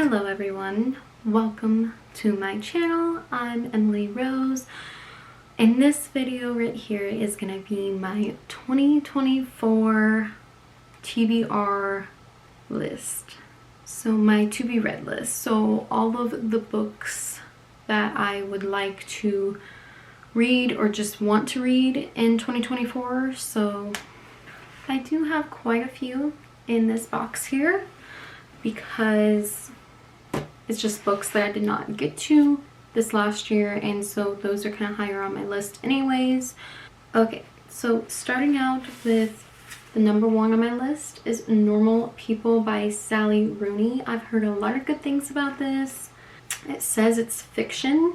Hello everyone, welcome to my channel. I'm Emily Rose, and this video right here is going to be my 2024 TBR list. So my to be read list. So all of the books that I would like to read or just want to read in 2024. So I do have quite a few in this box here because it's just books that I did not get to this last year, and so those are kind of higher on my list anyways. Okay, so starting out with the number one on my list is Normal People by Sally Rooney. I've heard a lot of good things about this. It says it's fiction.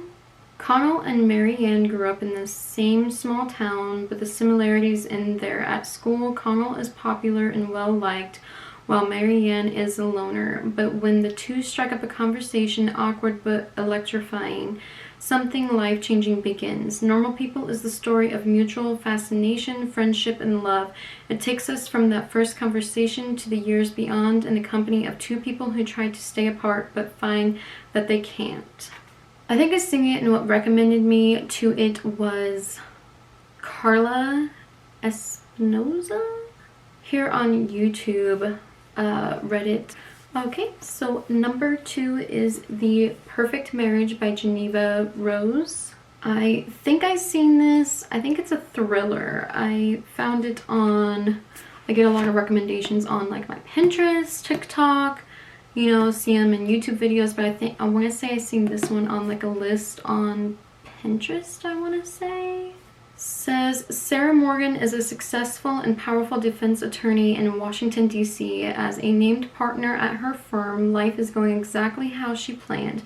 Connell and Marianne grew up in the same small town, but the similarities in there. At school, Connell is popular and well-liked, while Marianne is a loner. But when the two strike up a conversation, awkward but electrifying, something life-changing begins. Normal People is the story of mutual fascination, friendship, and love. It takes us from that first conversation to the years beyond in the company of two people who try to stay apart but find that they can't. I think I seen it, and what recommended me to it was Carla Espinoza here on YouTube. Reddit. Okay, so number two is The Perfect Marriage by Geneva Rose. I think I've seen this. I think it's a thriller. I found it on, I get a lot of recommendations on like my Pinterest, TikTok, you know, see them in YouTube videos, but I want to say I seen this one on like a list on Pinterest, I want to say. Says Sarah Morgan is a successful and powerful defense attorney in Washington, D.C. As a named partner at her firm, life is going exactly how she planned.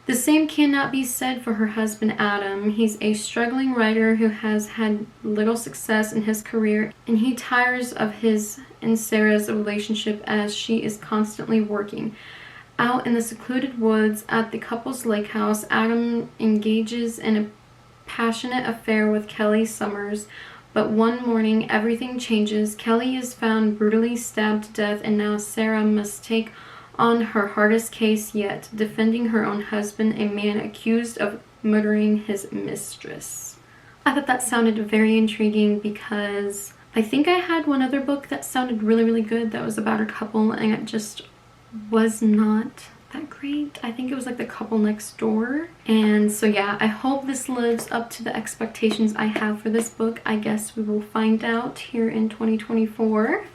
The same cannot be said for her husband, Adam. He's a struggling writer who has had little success in his career, and he tires of his and Sarah's relationship as she is constantly working. Out in the secluded woods at the couple's lake house, Adam engages in a passionate affair with Kelly Summers, but one morning everything changes. Kelly is found brutally stabbed to death, and now Sarah must take on her hardest case yet, defending her own husband, a man accused of murdering his mistress. I thought that sounded very intriguing because I think I had one other book that sounded really good that was about a couple, and it just was not that great. I think it was like The Couple Next Door. And so yeah, I hope this lives up to the expectations I have for this book. I guess we will find out here in 2024.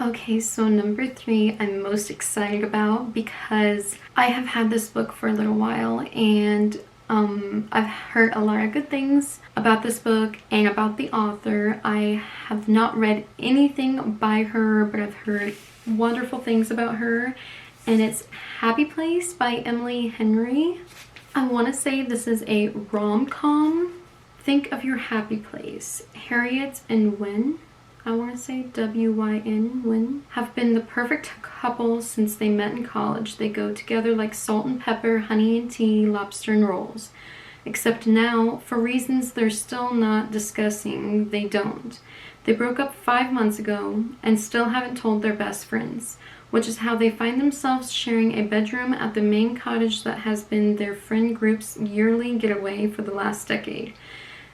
Okay, so number three I'm most excited about because I have had this book for a little while, and I've heard a lot of good things about this book and about the author. I have not read anything by her, but I've heard wonderful things about her, and it's Happy Place by Emily Henry. I want to say this is a rom-com. Think of your happy place. Harriet and Wynn, I want to say W-Y-N, Wynn, have been the perfect couple since they met in college. They go together like salt and pepper, honey and tea, lobster and rolls. Except now, for reasons they're still not discussing, they don't. They broke up 5 months ago and still haven't told their best friends, which is how they find themselves sharing a bedroom at the main cottage that has been their friend group's yearly getaway for the last decade.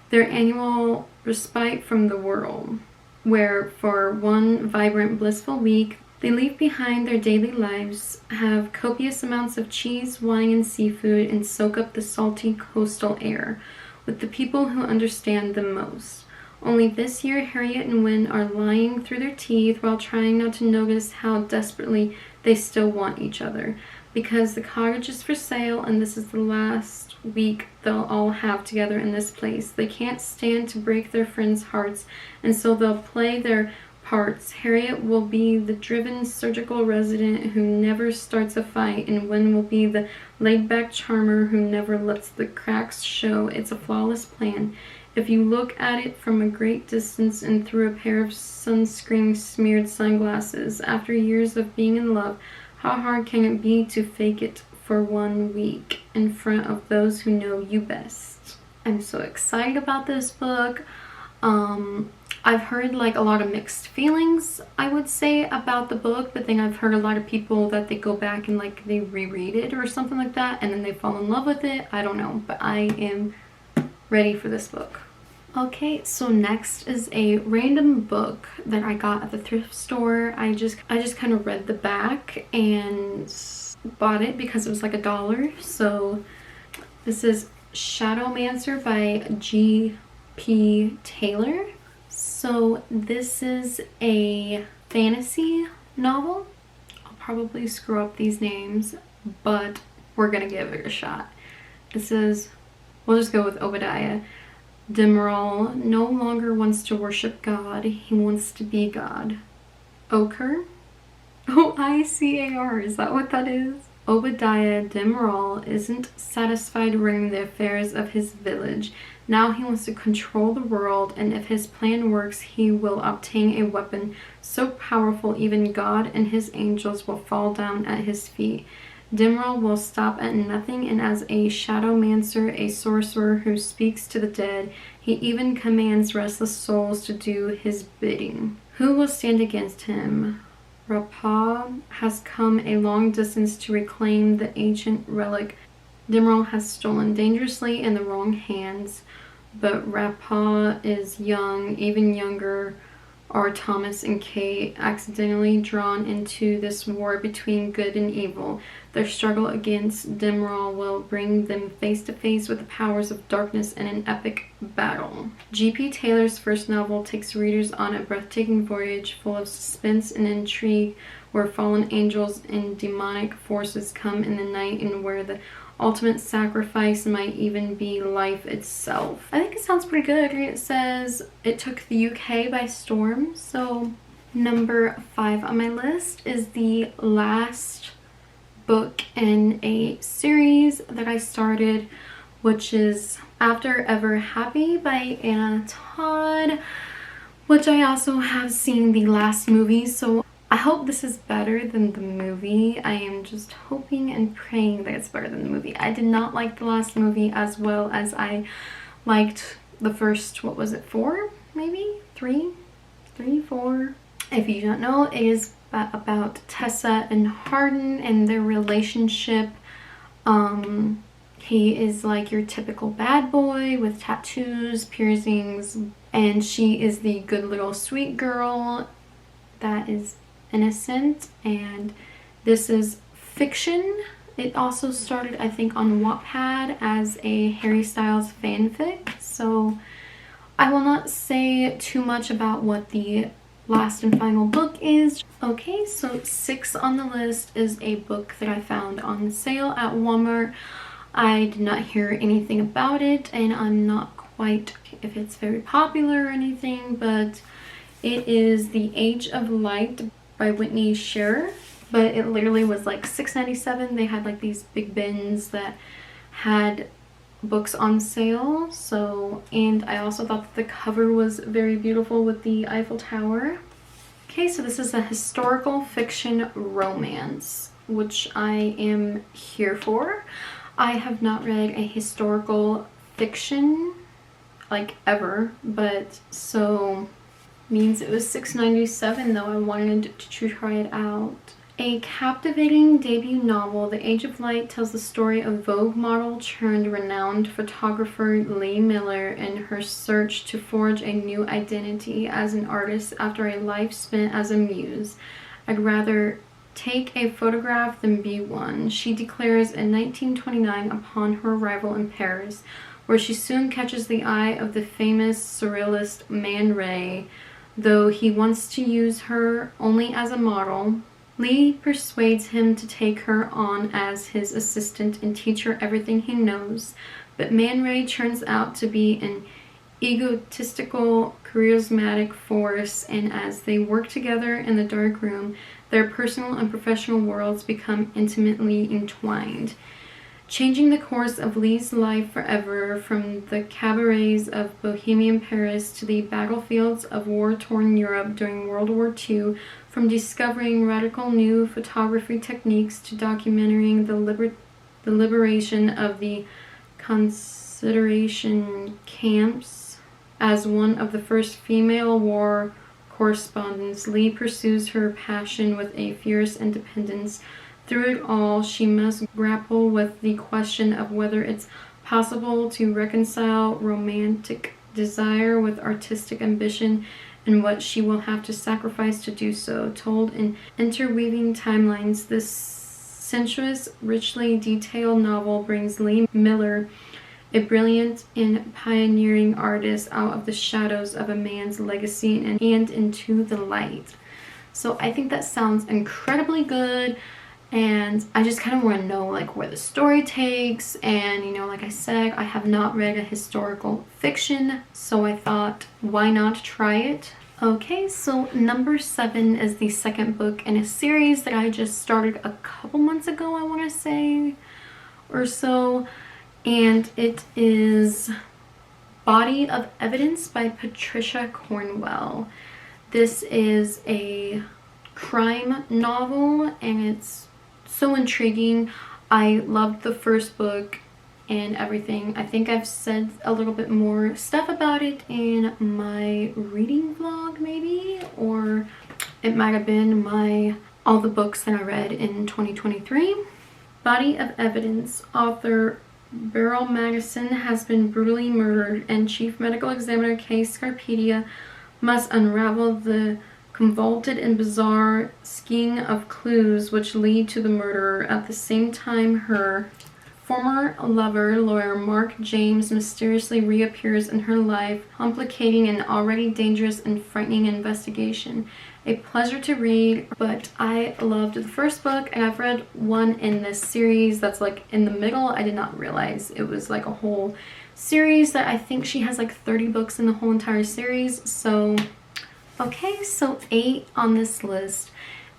Their annual respite from the world, where for one vibrant, blissful week, they leave behind their daily lives, have copious amounts of cheese, wine, and seafood, and soak up the salty coastal air with the people who understand them most. Only this year, Harriet and Wynn are lying through their teeth while trying not to notice how desperately they still want each other. Because the cottage is for sale and this is the last week they'll all have together in this place. They can't stand to break their friends' hearts, and so they'll play their parts. Harriet will be the driven surgical resident who never starts a fight, and Wynn will be the laid-back charmer who never lets the cracks show. It's a flawless plan. If you look at it from a great distance and through a pair of sunscreen-smeared sunglasses, after years of being in love, how hard can it be to fake it for 1 week in front of those who know you best? I'm so excited about this book. I've heard like a lot of mixed feelings, I would say, about the book, but then I've heard a lot of people that they go back and like they reread it or something like that and then they fall in love with it. I don't know, but I am ready for this book. Okay, so next is a random book that I got at the thrift store. I just kind of read the back and bought it because it was like $1. So this is Shadowmancer by G.P. Taylor. So this is a fantasy novel. I'll probably screw up these names, but we're gonna give it a shot. This is, we'll just go with Obadiah. Demerol no longer wants to worship God, he wants to be God. Ochre? O-I-C-A-R, is that what that is? Obadiah Demerol isn't satisfied running the affairs of his village. Now he wants to control the world, and if his plan works, he will obtain a weapon so powerful even God and his angels will fall down at his feet. Demerol will stop at nothing, and as a shadowmancer, a sorcerer who speaks to the dead, he even commands restless souls to do his bidding. Who will stand against him? Rapah has come a long distance to reclaim the ancient relic Demerol has stolen dangerously in the wrong hands, but Rapah is young, even younger are Thomas and Kate, accidentally drawn into this war between good and evil. Their struggle against Demerol will bring them face to face with the powers of darkness in an epic battle. G.P. Taylor's first novel takes readers on a breathtaking voyage full of suspense and intrigue, where fallen angels and demonic forces come in the night and where the ultimate sacrifice might even be life itself. I think it sounds pretty good. It says it took the UK by storm. So number 5 on my list is the last book in a series that I started, which is After Ever Happy by Anna Todd, which I also have seen the last movie, so I hope this is better than the movie. I am just hoping and praying that it's better than the movie. I did not like the last movie as well as I liked the first, what was it, 4? Maybe? 3, 4. If you don't know, it is about Tessa and Hardin and their relationship. He is like your typical bad boy with tattoos, piercings, and she is the good little sweet girl that is innocent. And this is fiction. It also started, I think, on Wattpad as a Harry Styles fanfic, so I will not say too much about what the last and final book is. Okay, so 6 on the list is a book that I found on sale at Walmart. I did not hear anything about it, and I'm not quite if it's very popular or anything, but it is The Age of Light by Whitney Scherer, but it literally was like $6.97. They had like these big bins that had books on sale. So, and I also thought that the cover was very beautiful with the Eiffel Tower. Okay, so this is a historical fiction romance, which I am here for. I have not read a historical fiction like ever, but so means it was $6.97 though. I wanted to try it out. A captivating debut novel, The Age of Light tells the story of Vogue model turned renowned photographer Lee Miller in her search to forge a new identity as an artist after a life spent as a muse. I'd rather take a photograph than be one, she declares in 1929 upon her arrival in Paris, where she soon catches the eye of the famous surrealist Man Ray. Though he wants to use her only as a model, Lee persuades him to take her on as his assistant and teach her everything he knows. But Man Ray turns out to be an egotistical, charismatic force, and as they work together in the dark room, their personal and professional worlds become intimately entwined, changing the course of Lee's life forever, from the cabarets of Bohemian Paris to the battlefields of war-torn Europe during World War II, from discovering radical new photography techniques to documenting the liberation of the concentration camps. As one of the first female war correspondents, Lee pursues her passion with a fierce independence. Through it all, she must grapple with the question of whether it's possible to reconcile romantic desire with artistic ambition, and what she will have to sacrifice to do so. Told in interweaving timelines, this sensuous, richly detailed novel brings Lee Miller, a brilliant and pioneering artist, out of the shadows of a man's legacy and into the light. So I think that sounds incredibly good, and I just kind of want to know like where the story takes. And you know, like I said, I have not read a historical fiction, so I thought, why not try it? Okay, so number 7 is the second book in a series that I just started a couple months ago, I want to say, or so. And it is Body of Evidence by Patricia Cornwell. This is a crime novel, and it's so intriguing. I loved the first book and everything. I think I've said a little bit more stuff about it in my reading vlog maybe, or it might have been my all the books that I read in 2023. Body of Evidence. Author Beryl Magnuson has been brutally murdered, and Chief Medical Examiner Kay Scarpedia must unravel the convoluted and bizarre skein of clues which lead to the murderer. At the same time, her former lover, lawyer Mark James, mysteriously reappears in her life, complicating an already dangerous and frightening investigation. A pleasure to read, but I loved the first book, and I've read one in this series that's like in the middle. I did not realize it was like a whole series that I think she has like 30 books in the whole entire series. So okay, so 8 on this list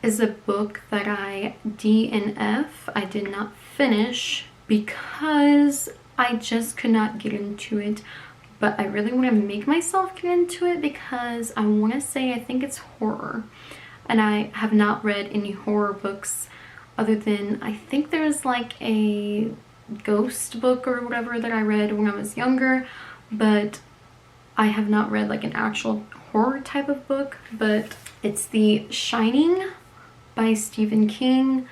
is a book that I DNF. I did not finish because I just could not get into it. But I really want to make myself get into it because I want to say I think it's horror. And I have not read any horror books other than, I think there's like a ghost book or whatever that I read when I was younger. But I have not read like an actual horror type of book. But it's The Shining by Stephen King.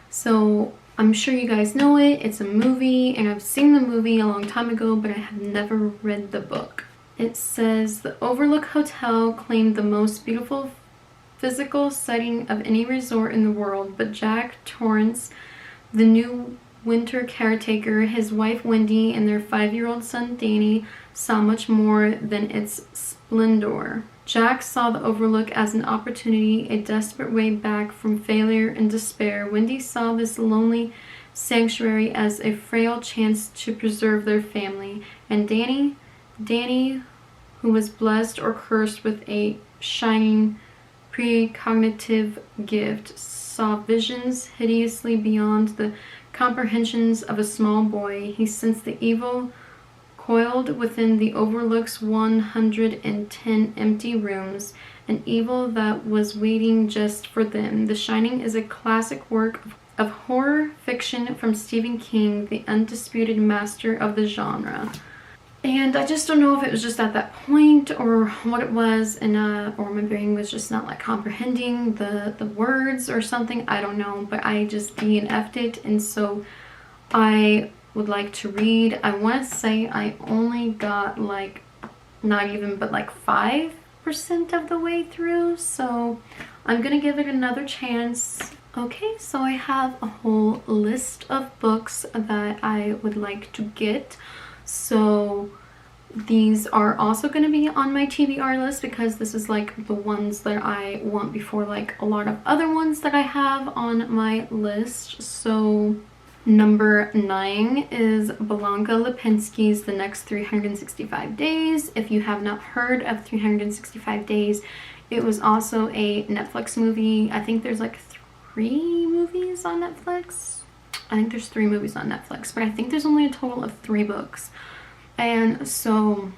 So I'm sure you guys know it. It's a movie, and I've seen the movie a long time ago, but I have never read the book. It says, the Overlook Hotel claimed the most beautiful physical setting of any resort in the world, but Jack Torrance, the new winter caretaker, his wife Wendy, and their 5-year-old son Danny saw much more than its splendor. Jack saw the Overlook as an opportunity, a desperate way back from failure and despair. Wendy saw this lonely sanctuary as a frail chance to preserve their family. And Danny, who was blessed or cursed with a shining precognitive gift, saw visions hideously beyond the comprehensions of a small boy. He sensed the evil coiled within the Overlook's 110 empty rooms, an evil that was waiting just for them. The Shining is a classic work of horror fiction from Stephen King, the undisputed master of the genre. And I just don't know if it was just at that point or what it was, and or my brain was just not like comprehending the words or something. I don't know, but I just DNF'd it, and so I would like to read. I want to say I only got like not even but like 5% of the way through, so I'm gonna give it another chance. Okay, so I have a whole list of books that I would like to get. So these are also going to be on my TBR list because this is like the ones that I want before like a lot of other ones that I have on my list. So number 9 is Blanka Lipinski's The Next 365 Days. If you have not heard of 365 Days, it was also a Netflix movie. I think there's like 3 movies on Netflix. I think there's 3 movies on Netflix, but I think there's only a total of 3 books. And so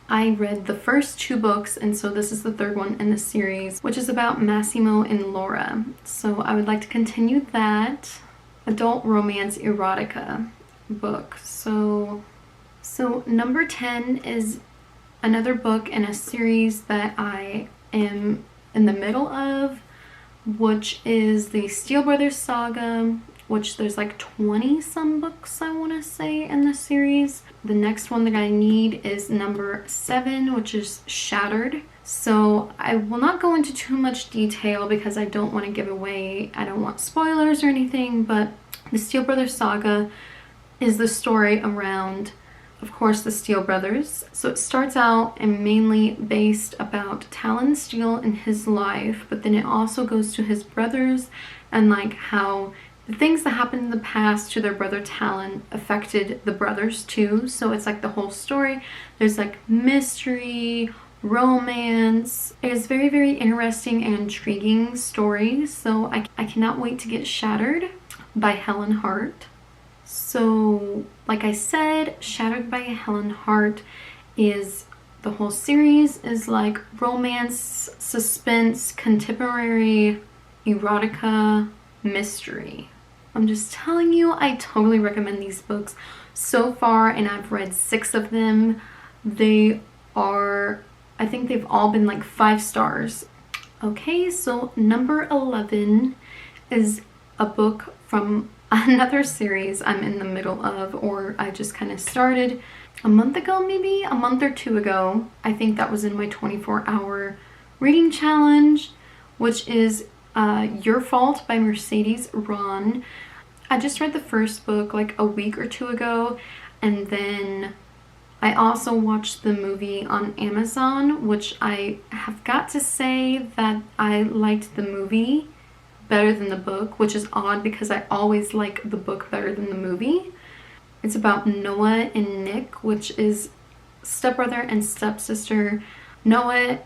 I read the first 2 books, and so this is the 3rd one in the series, which is about Massimo and Laura. So I would like to continue that adult romance erotica book. So number 10 is another book in a series that I am in the middle of, which is the Steel Brothers saga, which there's like 20 some books I want to say in the series. The next one that I need is number 7, which is Shattered. So I will not go into too much detail because I don't want to give away, I don't want spoilers or anything, but the Steel Brothers saga is the story around, of course, the Steel Brothers. So it starts out and mainly based about Talon Steel and his life, but then it also goes to his brothers and like how the things that happened in the past to their brother Talon affected the brothers too. So it's like the whole story. There's like mystery, romance. It is very, very interesting and intriguing story. So I cannot wait to get Shattered by Helen Hart. So like I said, Shattered by Helen Hart is, the whole series is like romance, suspense, contemporary, erotica, mystery. I'm just telling you, I totally recommend these books so far, and I've read 6 of them. They are, I think they've all been like 5 stars. Okay, so number 11 is a book from another series I'm in the middle of, or I just kind of started a month ago, maybe a month or 2 ago. I think that was in my 24-hour reading challenge, which is Your Fault by Mercedes Ron. I just read the first book like a week or 2 ago, and then I also watched the movie on Amazon, which I have got to say that I liked the movie better than the book, which is odd because I always like the book better than the movie. It's about Noah and Nick, which is stepbrother and stepsister. Noah's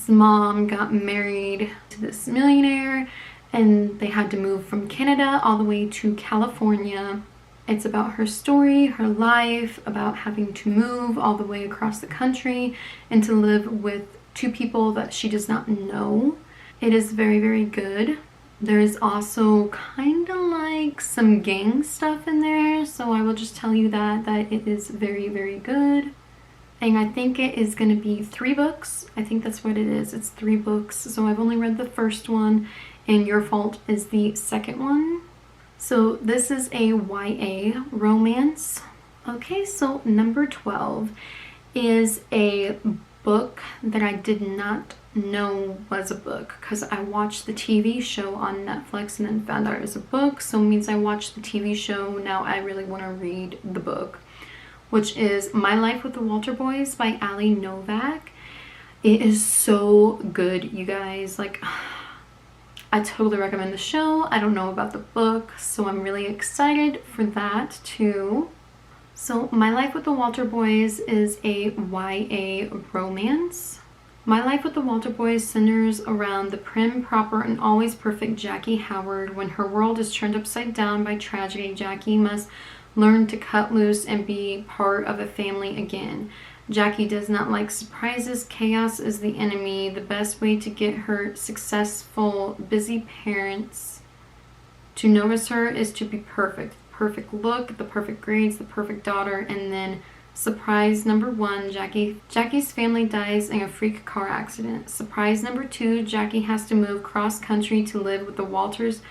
mom got married to this millionaire and they had to move from Canada all the way to California. It's about her story, her life, about having to move all the way across the country and to live with 2 people that she does not know. It is very, very good. There's also kind of like some gang stuff in there, so I will just tell you that it is very, very good. And I think it is going to be 3 books. I think that's what it is. It's 3 books. So I've only read the first one, and Your Fault is the second one. So this is a YA romance. Okay, so number 12 is a book that I did not know was a book because I watched the TV show on Netflix and then found out it was a book. So it means I watched the TV show, now I really want to read the book, which is My Life with the Walter Boys by Ali Novak. It is so good, you guys. Like, I totally recommend the show. I don't know about the book, so I'm really excited for that too. So My Life with the Walter Boys is a YA romance. My Life with the Walter Boys centers around the prim, proper, and always perfect Jackie Howard. When her world is turned upside down by tragedy, Jackie must learn to cut loose and be part of a family again. Jackie does not like surprises. Chaos is the enemy. The best way to get her successful, busy parents to notice her is to be perfect. Perfect look, the perfect grades, the perfect daughter, and then surprise number 1, Jackie's family dies in a freak car accident. Surprise number 2, Jackie has to move cross country to live with the Walters,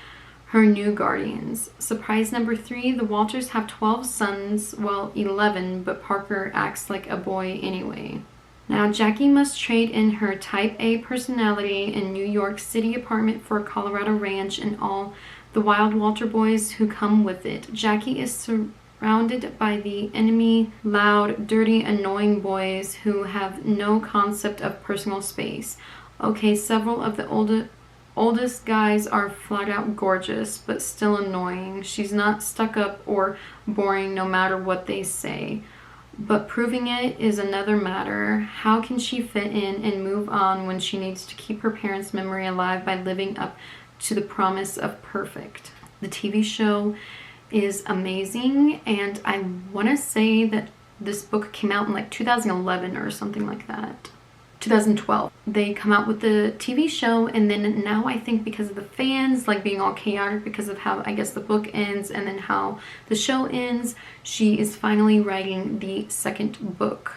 her new guardians. Surprise number 3, the Walters have 12 sons, well 11, but Parker acts like a boy anyway. Now Jackie must trade in her type A personality and New York City apartment for a Colorado ranch and all the wild Walter boys who come with it. Jackie is surrounded by the enemy, loud, dirty, annoying boys who have no concept of personal space. Okay, several of the oldest guys are flat out gorgeous, but still annoying. She's not stuck up or boring no matter what they say. But proving it is another matter. How can she fit in and move on when she needs to keep her parents' memory alive by living up to the promise of perfect? The TV show is amazing, and I want to say that this book came out in like 2011 or something like that. 2012. They come out with the TV show, and then now I think because of the fans like being all chaotic because of how I guess the book ends and then how the show ends, she is finally writing the second book.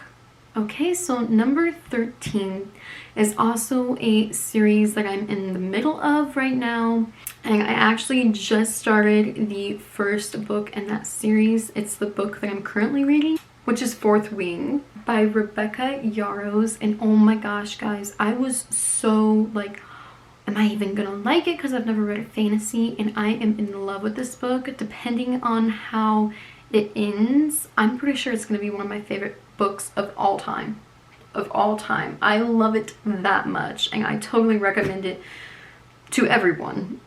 Okay, so number 13 is also a series that I'm in the middle of right now. And I actually just started the first book in that series. It's the book that I'm currently reading, which is Fourth Wing by Rebecca Yarros. And oh my gosh, guys, I was so like, am I even gonna like it? Because I've never read a fantasy, and I am in love with this book. Depending on how it ends, I'm pretty sure it's gonna be one of my favorite books of all time. Of all time. I love it that much, and I totally recommend it to everyone,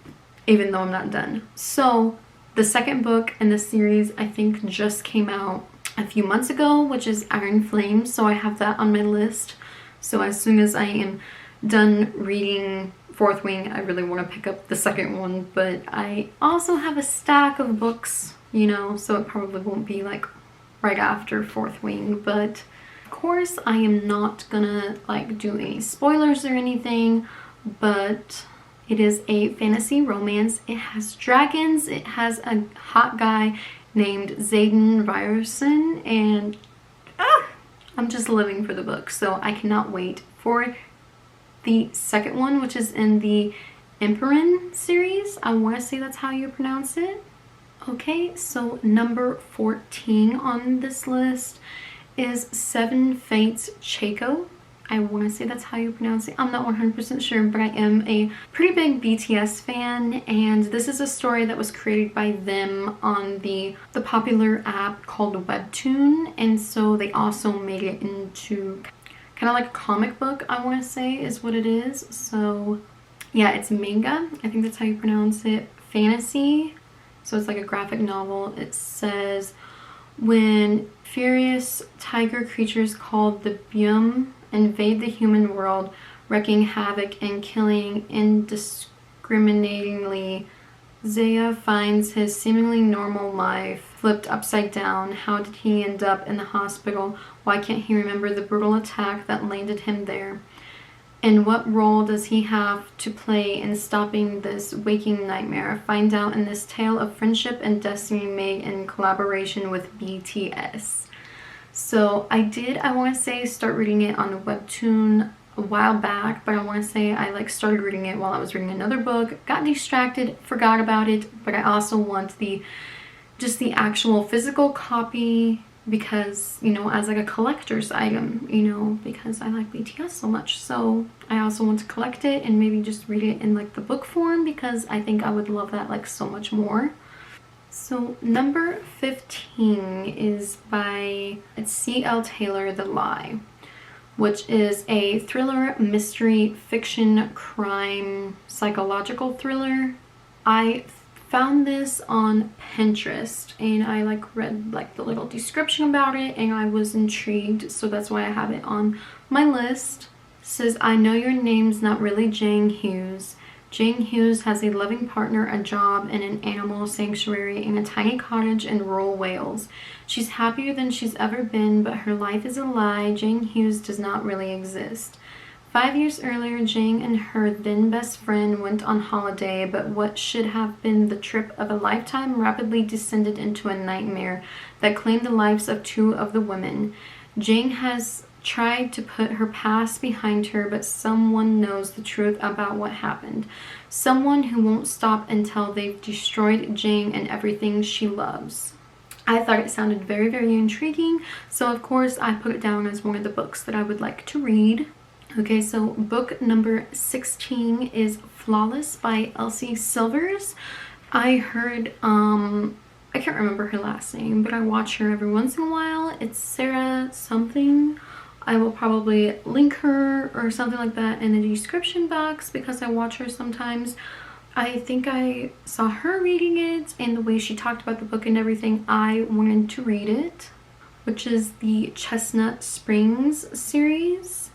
even though I'm not done. So the second book in the series I think just came out a few months ago, which is Iron Flames, so I have that on my list. So as soon as I am done reading Fourth Wing, I really want to pick up the second one, but I also have a stack of books, you know, so it probably won't be like right after Fourth Wing. But of course I am not gonna like do any spoilers or anything, but it is a fantasy romance. It has dragons, it has a hot guy named Zayden Ryerson, and I'm just living for the book, so I cannot wait for the second one, which is in the Emperor series. I want to say that's how you pronounce it. Okay, so number 14 on this list is Seven Fates Chaco. I want to say that's how you pronounce it. I'm not 100% sure, but I am a pretty big BTS fan, and this is a story that was created by them on the popular app called Webtoon, and so they also made it into kind of like a comic book, I want to say is what it is. So yeah, it's manga, I think that's how you pronounce it. Fantasy, so it's like a graphic novel. It says, when furious tiger creatures called the Byum invade the human world, wreaking havoc and killing indiscriminately, Zaya finds his seemingly normal life flipped upside down. How did he end up in the hospital? Why can't he remember the brutal attack that landed him there? And what role does he have to play in stopping this waking nightmare? Find out in this tale of friendship and destiny made in collaboration with BTS. So I want to say, start reading it on Webtoon a while back, but I want to say I like started reading it while I was reading another book, got distracted, forgot about it, but I also want just the actual physical copy, because, you know, as like a collector's item, you know, because I like BTS so much. So I also want to collect it and maybe just read it in like the book form, because I think I would love that like so much more. So number 15 is by C.L. Taylor, The Lie, which is a thriller, mystery, fiction, crime, psychological thriller. I found this on Pinterest, and I like read like the little description about it, and I was intrigued, so that's why I have it on my list. It says, I know your name's not really Jane Hughes. Jane Hughes has a loving partner, a job, and an animal sanctuary in a tiny cottage in rural Wales. She's happier than she's ever been, but her life is a lie. Jane Hughes does not really exist. 5 years earlier, Jane and her then best friend went on holiday, but what should have been the trip of a lifetime rapidly descended into a nightmare that claimed the lives of two of the women. Jane has tried to put her past behind her, but someone knows the truth about what happened. Someone who won't stop until they've destroyed Jane and everything she loves. I thought it sounded very, very intriguing, so of course I put it down as one of the books that I would like to read. Okay, so book number 16 is Flawless by Elsie Silvers. I heard, I can't remember her last name, but I watch her every once in a while. It's Sarah something. I will probably link her or something like that in the description box, because I watch her sometimes. I think I saw her reading it, and the way she talked about the book and everything, I wanted to read it, which is the Chestnut Springs series.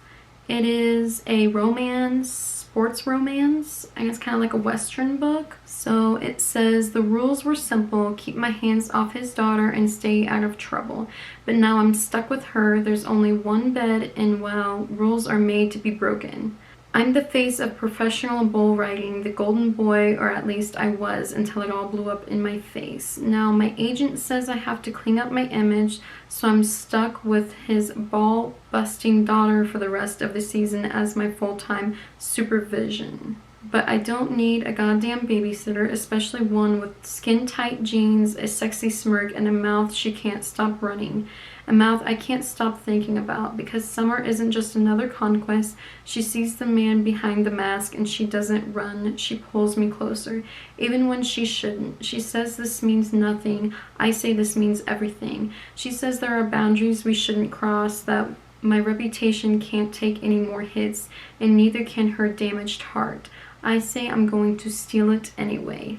It is a romance, sports romance, and it's kind of like a Western book. So it says, the rules were simple: keep my hands off his daughter and stay out of trouble. But now I'm stuck with her. There's only one bed, and well, rules are made to be broken. I'm the face of professional bull riding, the golden boy, or at least I was until it all blew up in my face. Now my agent says I have to clean up my image, so I'm stuck with his ball-busting daughter for the rest of the season as my full-time supervision. But I don't need a goddamn babysitter, especially one with skin-tight jeans, a sexy smirk, and a mouth she can't stop running. A mouth I can't stop thinking about, because Summer isn't just another conquest. She sees the man behind the mask and she doesn't run. She pulls me closer, even when she shouldn't. She says this means nothing. I say this means everything. She says there are boundaries we shouldn't cross, that my reputation can't take any more hits, and neither can her damaged heart. I say I'm going to steal it anyway.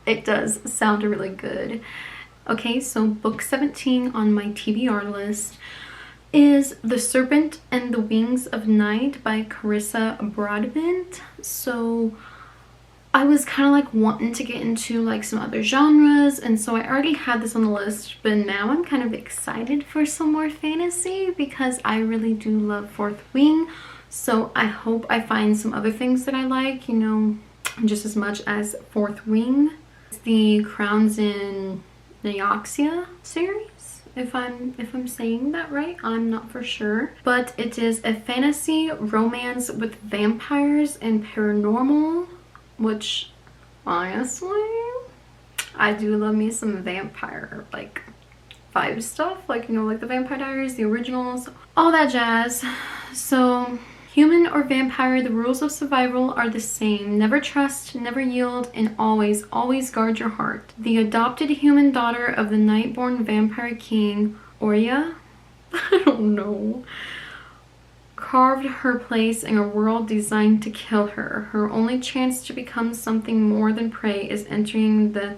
It does sound really good. Okay, so book 17 on my TBR list is The Serpent and the Wings of Night by Carissa Broadbent. So I was kind of like wanting to get into like some other genres, and so I already had this on the list, but now I'm kind of excited for some more fantasy because I really do love Fourth Wing. So I hope I find some other things that I like, you know, just as much as Fourth Wing. It's the Crowns in Neoxia series, if I'm saying that right. I'm not for sure, but it is a fantasy romance with vampires and paranormal, which honestly I do love me some vampire like vibe stuff, like, you know, like the Vampire Diaries, the originals, all that jazz. So human or vampire, the rules of survival are the same. Never trust, never yield, and always, always guard your heart. The adopted human daughter of the night-born vampire king, Oya, I don't know, carved her place in a world designed to kill her. Her only chance to become something more than prey is entering the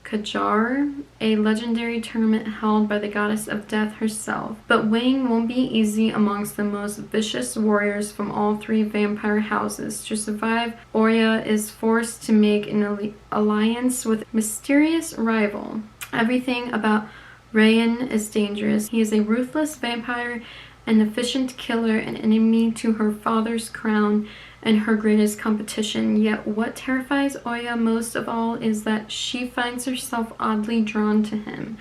Kajar, a legendary tournament held by the goddess of death herself. But winning won't be easy amongst the most vicious warriors from all three vampire houses. To survive, Oya is forced to make an alliance with a mysterious rival. Everything about Rayan is dangerous. He is a ruthless vampire, an efficient killer, an enemy to her father's crown, and her greatest competition. Yet what terrifies Oya most of all is that she finds herself oddly drawn to him.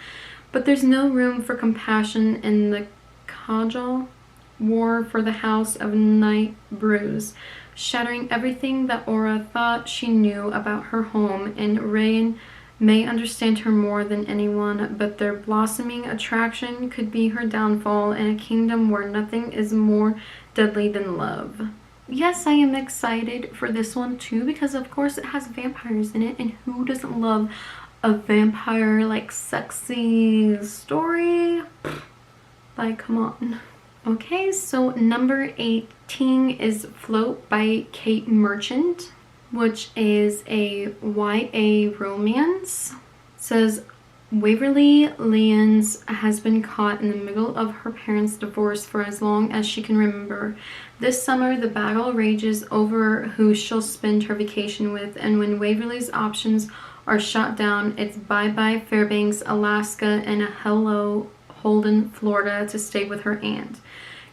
But there's no room for compassion in the Kajal war for the House of Night brews, shattering everything that Aura thought she knew about her home, and Rain may understand her more than anyone, but their blossoming attraction could be her downfall in a kingdom where nothing is more deadly than love. Yes, I am excited for this one too, because of course it has vampires in it, and who doesn't love a vampire like sexy story? Like, come on. Okay, so number 18 is Float by Kate Merchant, which is a YA romance. It says Waverly Lyons has been caught in the middle of her parents' divorce for as long as she can remember. This summer, the battle rages over who she'll spend her vacation with, and when Waverly's options are shot down, it's bye-bye Fairbanks, Alaska, and a hello Holden, Florida to stay with her aunt.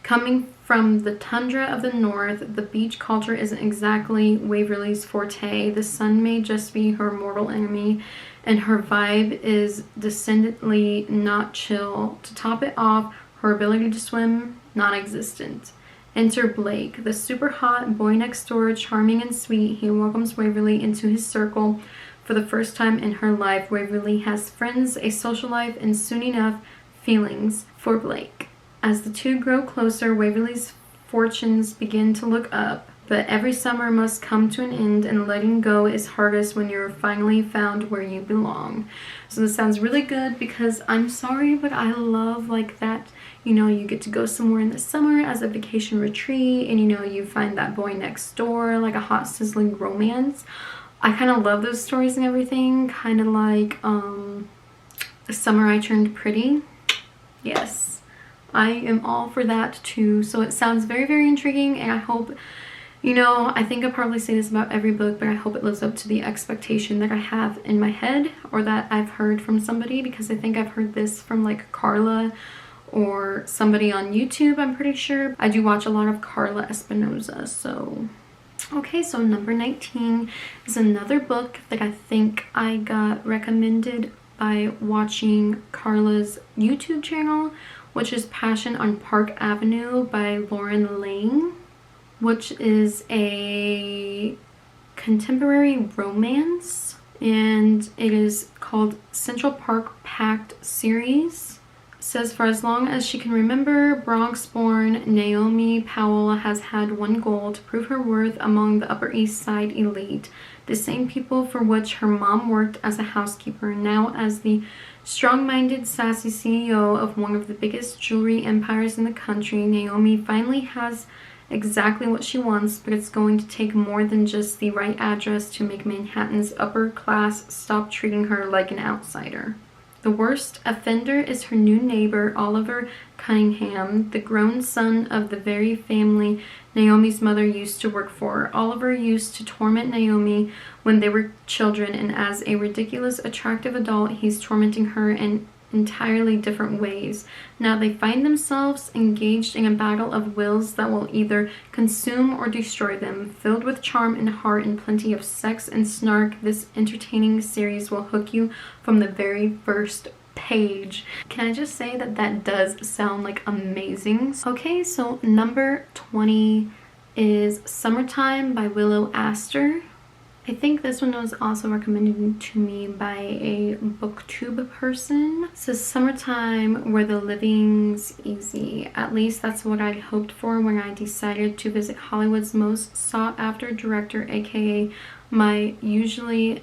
Coming from the tundra of the north, the beach culture isn't exactly Waverly's forte. The sun may just be her mortal enemy, and her vibe is descendantly not chill. To top it off, her ability to swim, non-existent. Enter Blake, the super hot boy next door, charming and sweet. He welcomes Waverly into his circle for the first time in her life. Waverly has friends, a social life, and soon enough, feelings for Blake. As the two grow closer, Waverly's fortunes begin to look up, but every summer must come to an end, and letting go is hardest when you're finally found where you belong. So this sounds really good, because I'm sorry, but I love like that, you know, you get to go somewhere in the summer as a vacation retreat, and you know, you find that boy next door, like a hot sizzling romance. I kind of love those stories and everything, kind of like The Summer I Turned Pretty. Yes, I am all for that too. So it sounds very, very intriguing, and I hope, you know, I think I probably say this about every book, but I hope it lives up to the expectation that I have in my head, or that I've heard from somebody, because I think I've heard this from like Carla or somebody on YouTube, I'm pretty sure. I do watch a lot of Carla Espinosa, so. Okay, so number 19 is another book that I think I got recommended by watching Carla's YouTube channel, which is Passion on Park Avenue by Lauren Lang, which is a contemporary romance, and it is called Central Park Pact series. It says, for as long as she can remember, Bronx-born Naomi Powell has had one goal: to prove her worth among the Upper East Side elite, the same people for which her mom worked as a housekeeper. Now, as the strong-minded, sassy CEO of one of the biggest jewelry empires in the country, Naomi finally has exactly what she wants, but it's going to take more than just the right address to make Manhattan's upper class stop treating her like an outsider. The worst offender is her new neighbor, Oliver Cunningham, the grown son of the very family Naomi's mother used to work for. Oliver used to torment Naomi when they were children, and as a ridiculous, attractive adult, he's tormenting her in entirely different ways. Now they find themselves engaged in a battle of wills that will either consume or destroy them. Filled with charm and heart and plenty of sex and snark, this entertaining series will hook you from the very first page. Can I just say that that does sound like amazing? Okay, so number 20 is Summertime by Willow Astor. I think this one was also recommended to me by a booktube person. It says Summertime Where the Living's Easy. At least that's what I hoped for when I decided to visit Hollywood's most sought after director, aka my usually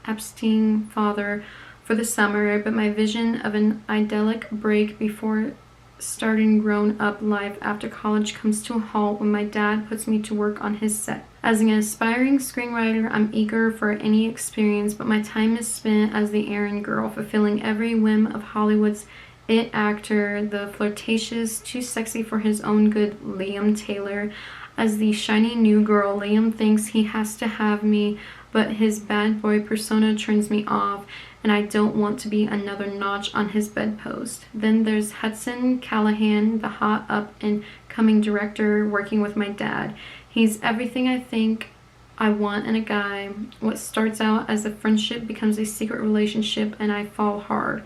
abstain father, for the summer, but my vision of an idyllic break before starting grown-up life after college comes to a halt when my dad puts me to work on his set. As an aspiring screenwriter, I'm eager for any experience, but my time is spent as the errand girl, fulfilling every whim of Hollywood's it actor, the flirtatious, too sexy for his own good Liam Taylor. As the shiny new girl, Liam thinks he has to have me, but his bad boy persona turns me off, and I don't want to be another notch on his bedpost. Then there's Hudson Callahan, the hot up-and-coming director working with my dad. He's everything I think I want in a guy. What starts out as a friendship becomes a secret relationship, and I fall hard.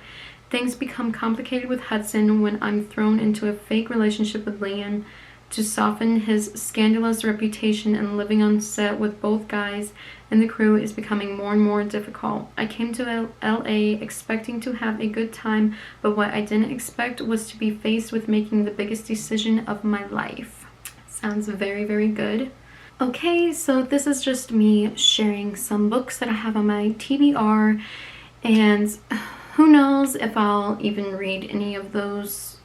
Things become complicated with Hudson when I'm thrown into a fake relationship with Liam. To soften his scandalous reputation, and living on set with both guys and the crew is becoming more and more difficult. I came to LA expecting to have a good time, but what I didn't expect was to be faced with making the biggest decision of my life. Sounds very, very good. Okay, so this is just me sharing some books that I have on my TBR, and who knows if I'll even read any of those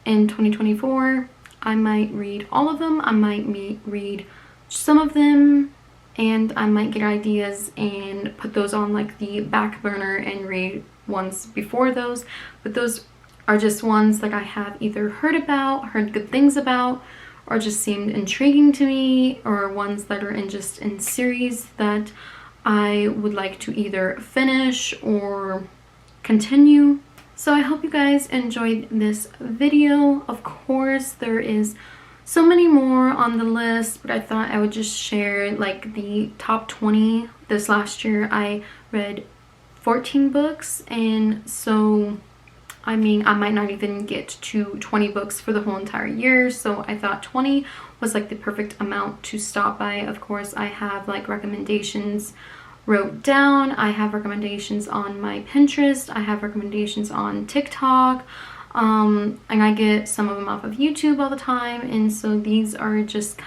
in 2024. I might read all of them, I might read some of them, and I might get ideas and put those on like the back burner and read ones before those. But those are just ones that I have either heard good things about, or just seemed intriguing to me, or ones that are in series that I would like to either finish or continue. So I hope you guys enjoyed this video. Of course, there is so many more on the list, but I thought I would just share like the top 20. This last year I read 14 books, and so I mean I might not even get to 20 books for the whole entire year, so I thought 20 was like the perfect amount to stop by. Of course, I have like recommendations wrote down. I have recommendations on my Pinterest. I have recommendations on TikTok. And I get some of them off of YouTube all the time. And so these are just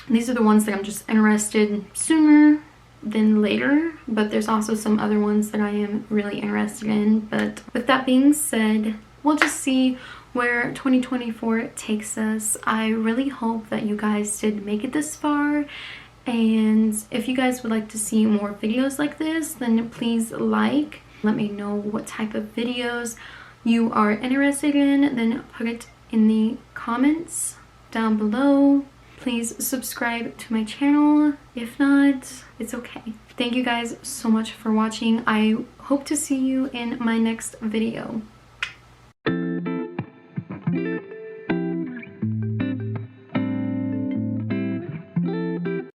these are the ones that I'm just interested in sooner than later. But there's also some other ones that I am really interested in. But with that being said, we'll just see where 2024 takes us. I really hope that you guys did make it this far. And if you guys would like to see more videos like this, then please let me know what type of videos you are interested in, then put it in the comments down below. Please subscribe to my channel. If not, it's okay. Thank you guys so much for watching. I hope to see you in my next video.